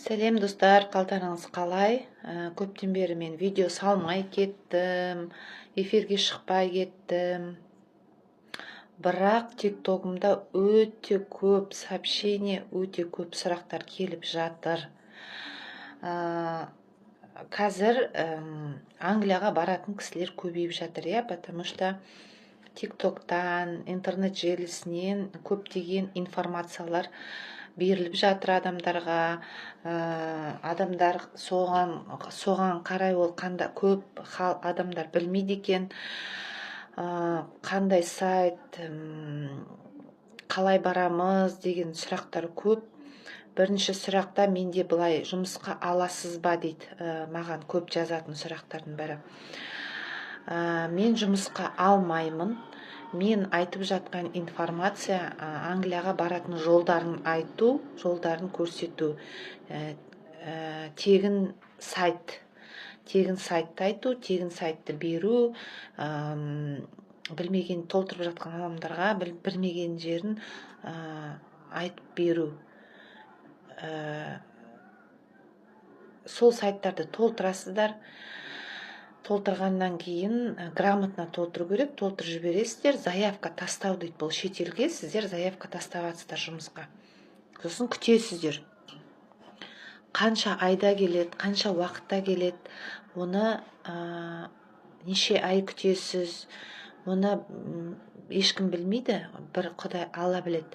Сәлем достар, қалдарыңыз қалай? Көптен бері мен видео салмай кеттім, эфирге шықпай кеттім. Бірақ тиктогымда өте көп сообщение, өте көп сұрақтар келіп жатыр. Қазір Англияға баратын кісілер көбейіп жатыр, потому что тиктоктан, интернет желісінен көптеген информациялар беріліп жатыр адамдарға. Адамдар соған қарай ол көп адамдар білмейді екен. Қандай сайт, қалай барамыз деген сұрақтар көп. Бірінші сұрақта менде былай жұмысқа аласыз ба дейді, маған көп жазатын сұрақтардың бірі. Мен жұмысқа алмаймын. Мен айтып жатқан информация Англияға баратын жолдарын айту, жолдарын көрсету. Тегін сайтты айту, тегін сайтты беру, білмеген толтырып жатқан адамдарға білмеген жерін айтып беру. Сол сайттарды толтырасыздар. Толтырғаннан кейін грамотно толтыру керек, толтырып жібересіздер. Заявка тастау дейді, бұл шетелге сіздер заявка таставатсыздар жұмысқа. Сосын күтесіздер. Қанша айда келеді, қанша уақытта келеді, оны неше ай күтесіз, оны ешкім білмейді, бір Құдай Алла біледі.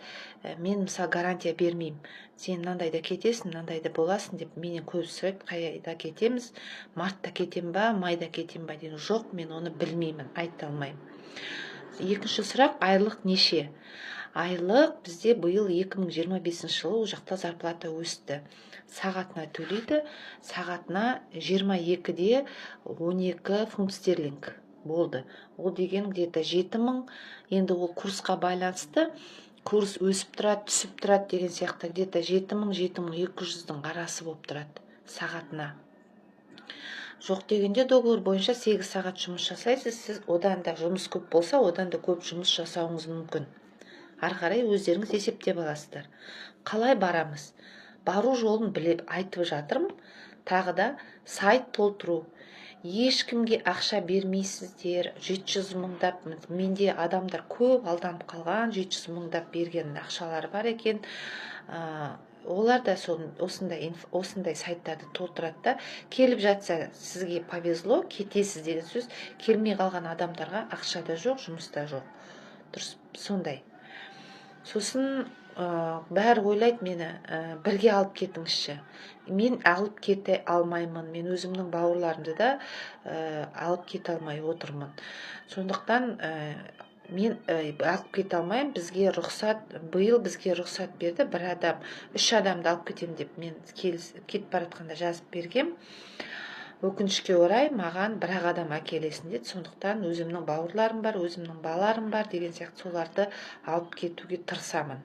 Мен мысалы гарантия бермеймін. Сен мынандайда кетесің, мынандайда боласың деп менен көп сұрайды, қайда кетеміз, мартта кетем ба, майда кетем ба деген. Жоқ, мен оны білмеймін, айта алмаймын. Екінші сұрақ, айлық неше? Айлық бізде биыл 2025 жылы ол жақта зарплата өсті. Сағатына төлейді, сағатына 22-де 12 фунт стерлинг болды. Ол деген где-то 7000, енді ол курсқа байланысты, курс өсіп тұрады, түсіп тұрады деген сияқты, где-то 7000-7200-дің арасы болып тұрады сағатына. Жоқ дегенде договор бойынша 8 сағат жұмыс жасайсыз, сіз одан да жұмыс көп болса, одан да көп жұмыс жасауыңыз мүмкін. Ары қарай өздеріңіз есептеп аласыздар. Қалай барамыз? Бару жолын біліп айтып жатырмын. Тағы да сайт толтыру. Ешкімге ақша бермейсіздер. 700 мыңдап, менде адамдар көп алданып қалған, 700 мыңдап берген ақшалары бар екен. Олар да осындай сайттарды толтырады да, келіп жатса сізге повезло, кетесіз деген сөз. Келмей қалған адамдарға ақша да жоқ, жұмыс та жоқ. Дұрыс, сондай. Сосын бәрі ойлайды мені, бірге алып кетіңізші. Мен алып кете алмаймын. Мен өзімнің бауырларымды да алып кете алмай отырмын. Сондықтан мен алып кете алмаймын. Биыл бізге рұқсат берді. 3 адамды алып кетем деп мен кетіп баратқанда жазып бергем. Өкінішке орай маған 1 адам әкелесін деді. Сондықтан өзімнің бауырларым бар, өзімнің балаларым бар деген сияқты соларды алып кетуге тырысамын.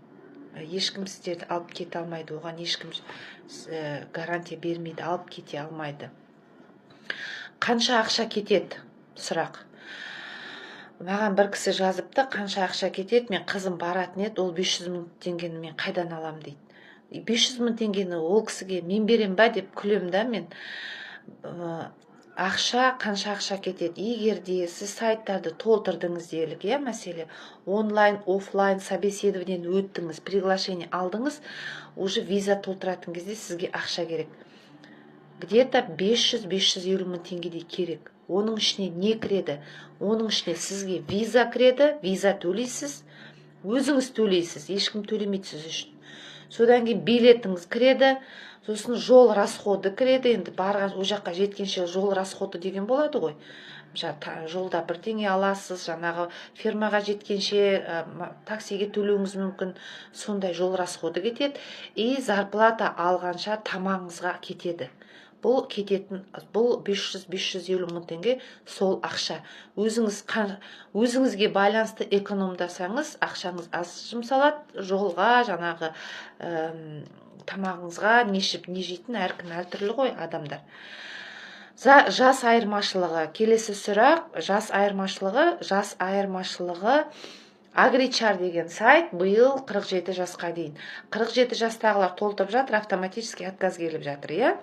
Ешкім сіздерді алып кете алмайды, оған ешкім гарантия бермейді, алып кете алмайды. Қанша ақша кетеді? Сұрақ. Маған бір кісі жазыпты, қанша ақша кетеді, мен қызым баратын еді, ол 500 мың теңгені мен қайдан алам дейді. 500 мың теңгені ол кісіге мен берем ба деп күлем да мен. Қанша ақша кетеді? Егер де сіз сайттарды толтырдыңыз делік, мәселе онлайн, офлайн собеседованиеден өттіңіз, приглашение алдыңыз, уже виза толтыратын кезде сізге ақша керек. Где-то 500-550 мың теңгедей керек. Оның ішіне не кіреді? Оның ішіне сізге виза кіреді, виза төлейсіз, өзіңіз төлейсіз, ешкім төлемейді сіз үшін. Содан кейін билетіңіз кіреді, сосын жол расходы кіреді. Енді барған о жаққа жеткенше жол расходы деген болады ғой. Жолда бірдеңе аласыз, жаңағы фермаға жеткенше таксиге төлеуіңіз мүмкін, сондай жол расходы кетеді. И зарплата алғанша тамағыңызға кетеді. Бұл 500-550 мың теңге сол ақша. Өзіңізге байланысты экономдасаңыз, ақшаңыз аз жұмсалады, жолға, жаңағы тамағыңызға, не жейтін әркім әртүрлі ғой адамдар. Жас айырмашылығы. Келесі сұрақ, жас айырмашылығы Агричар деген сайт биыл 47 жасқа дейін. 47 жастағылар толтырып жатыр, автоматически отказ келіп жатыр, иә.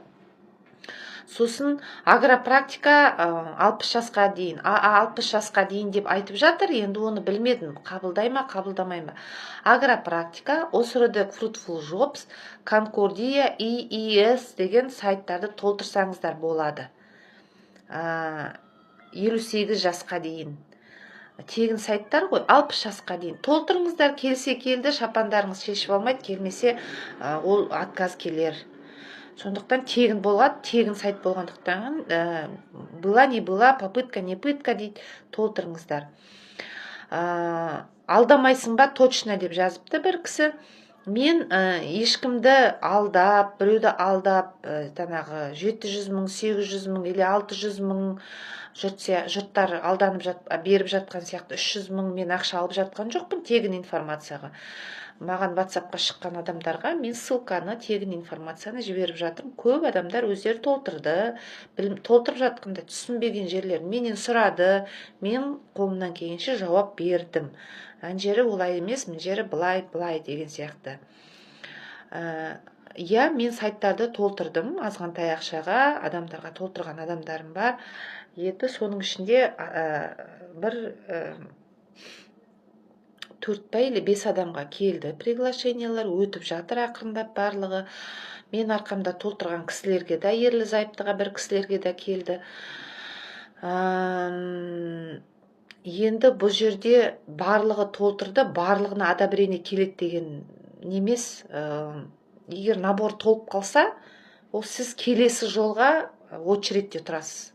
Сосын агропрактика 60 жасқа дейін, 60 жасқа дейін деп айтып жатыр, енді оны білмедім, қабылдай ма, қабылдамай ма. Агропрактика, Osrodek Fruitful Jobs, Concordia, EES деген сайттарды толтырсаңыздар болады. 58 жасқа дейін. Тегін сайттар ғой, 60 жасқа дейін. Толтырыңыздар, келсе келді, шапандарыңыз шешіп алмайды, келмесе ол отказ келер. Сондықтан тегін болады, тегін сайт болғандықтан была не была, попытка не пытка дейді, толтырыңыздар. Алдамайсың ба точно деп жазыпты бір кісі. Мен ешкімді алдап, біреуді алдап, танағы 700 мың, 800 мың или 600 мың жұрттар алданып беріп жатқан сияқты 300 мың мен ақша алып жатқан жоқпын тегін информацияға. Маған WhatsAppқа шыққан адамдарға мен ссылканы, тегін информацияны жіберіп жатырмын. Көп адамдар өздері толтырды, толтырып жатқанда түсінбеген жерлерін менен сұрады, мен қолымнан келгенше жауап бердім. Ана жері олай емес, мына жері былай деген сияқты. Иә, мен сайттарды толтырдым, азғантай ақшаға адамдарға толтырған адамдарым бар еді. Соның ішінде бір 4 или 5 адамға келді приглашениялар, өтіп жатыр ақырындап барлығы. Мен арқамда толтырған кісілерге де, ерлі зайыптыға бір кісілерге де келді. Енді бұл жерде барлығы толтырды, барлығына одобрение келеді деген немес. Егер набор толып қалса, ол сіз келесі жолға очередьте тұрасыз.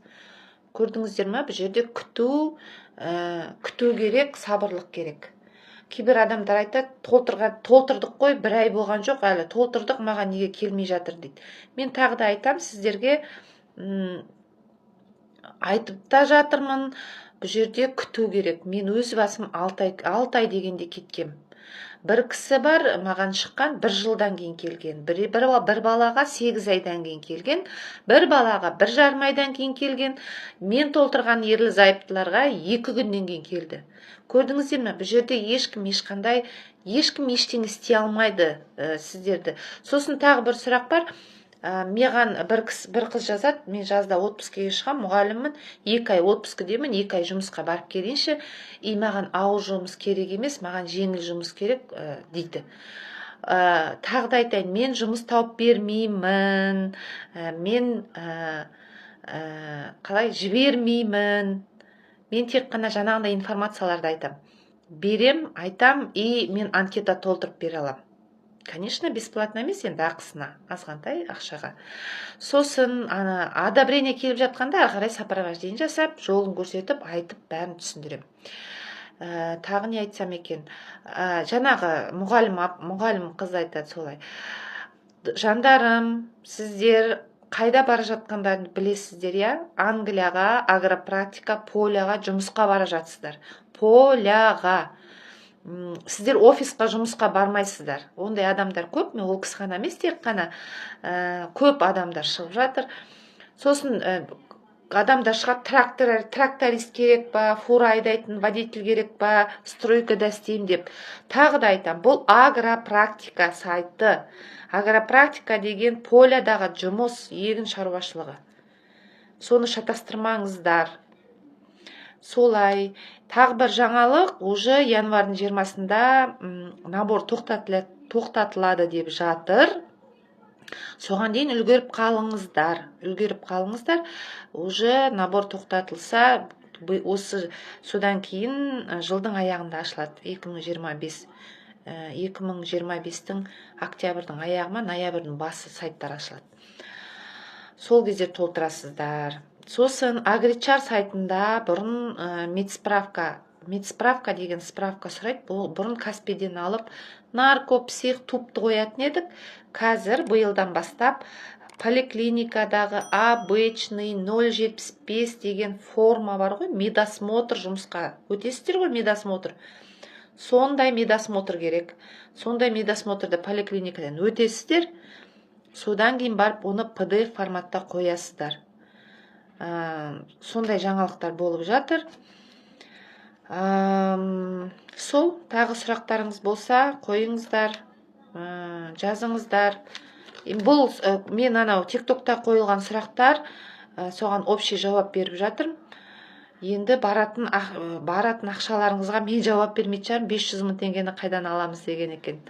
Көрдіңіздер ме? Бұл жерде күту керек, сабырлық керек. Кейбір адамдар айтады, толтырдық қой, бір ай болған жоқ, әлі толтырдық, маған неге келмей жатыр дейді. Мен тағы да айтам сіздерге, айтып та жатырмын, бұл жерде күту керек. Мен өз басым 6 ай дегенде кеткем. Бір кісі бар, маған шыққан 1 жылдан кейін келген. Бір балаға 8 айдан кейін келген, бір балаға 1,5 айдан кейін келген. Мен толтырған ерлі зайыптыларға 2 күннен кейін келді. Көрдіңіздер ме? Бұл жерде ешкім ештеңе істей алмайды сіздерді. Сосын тағы бір сұрақ бар. Маған бір қыз жазады, мен жазда отпускіге шығам, мұғаліммін, 2 ай отпускідемін, 2 ай жұмысқа барып келейінші, маған ауыр жұмыс керек емес, маған жеңіл жұмыс керек дейді. Тағы да айтайын, мен жұмыс тауып бермеймін, мен қалай жібермеймін, мен тек қана жаңағындай информацияларды айтам. Берем, айтам, мен анкета толтырып бере алам. Конечно, бесплатно емес, енді ақысына, азғантай ақшаға. Сосын одобрение келіп жатқанда, қарай сопровождение жасап, жолын көрсетіп, айтып, бәрін түсіндірем. Тағы не айтсам екен? Жаңағы мұғалім қыз айтады солай. Жандарым, сіздер қайда бара жатқандарын білесіздер, иә? Англияға, агропрактика, поляға жұмысқа бара жатсыздар. Поляға. Сіздер офисқа жұмысқа бармайсыздар. Ондай адамдар көп, мен ол кісі ғана емес, тек қана көп адамдар шығып жатыр. Сосын адамдар шығады, тракторист керек ба, фура айдайтын водитель керек ба, стройкада істеймін деп. Тағы да айтам, бұл агропрактика сайты. Агропрактика деген полядағы жұмыс, егін шаруашылығы. Соны шатастырмаңыздар. Солай. Тағы бір жаңалық, уже январдың 20-сында набор тоқтатылады деп жатыр. Соған дейін үлгеріп қалыңыздар. Уже набор тоқтатылса, осы содан кейін жылдың аяғында ашылады. 2025-тің октябрьдің аяғыма, ноябрьдің басы сайттар ашылады. Сол кезде толтырасыздар. Сосын Агричар сайтында бұрын медсправка деген справка сұрайды. Бұрын Каспийден алып, наркопсих тупты қоятын едік. Қазір биылдан бастап поликлиникадағы обычный 075 деген форма бар ғой, медосмотр жұмысқа өтесіздер ғой, медосмотр. Сондай медосмотр керек. Сондай медосмотрды поликлиникадан өтесіздер. Содан кейін барып оны PDF форматта қоясыздар. Сондай жаңалықтар болып жатыр. Сол, тағы сұрақтарыңыз болса қойыңыздар, жазыңыздар. Бұл мен анау тиктокта қойылған сұрақтар, соған общий жауап беріп жатырмын. Енді баратын ақшаларыңызға мен жауап бермейтін шығармын, 500 мың теңгені қайдан аламыз деген екен.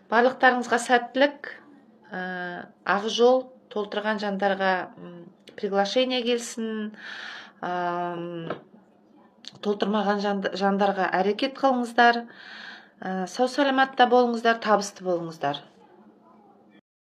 Барлықтарыңызға сәттілік, ақ жол, толтырған жандарға приглашение келсін, толтырмаған жандарға әрекет қылыңыздар. Сау саламатта болыңыздар, табысты болыңыздар.